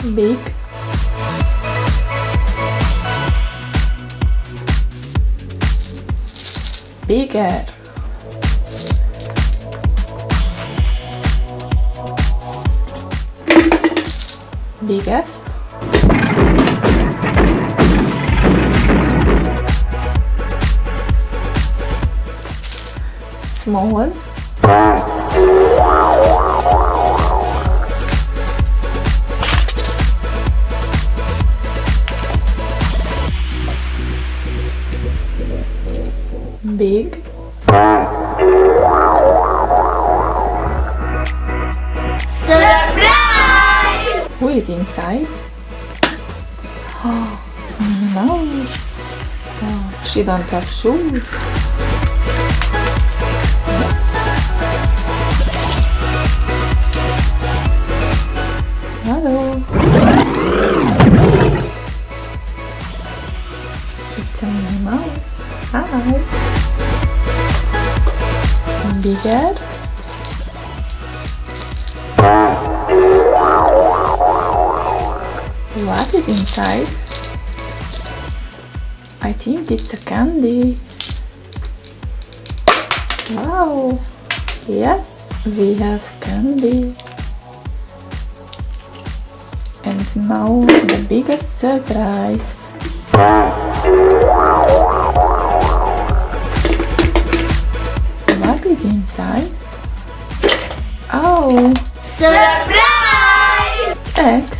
Big. Bigger. Biggest. Small. Big. Surprise! Who is inside? Oh, Mouse. Oh, she don't have shoes. Hello. It's a Minnie Mouse. Hi. Bigger. What is inside? I think it's a candy. Wow. Yes, we have candy. And now the biggest surprise. What is inside? Oh! Surprise! Eggs.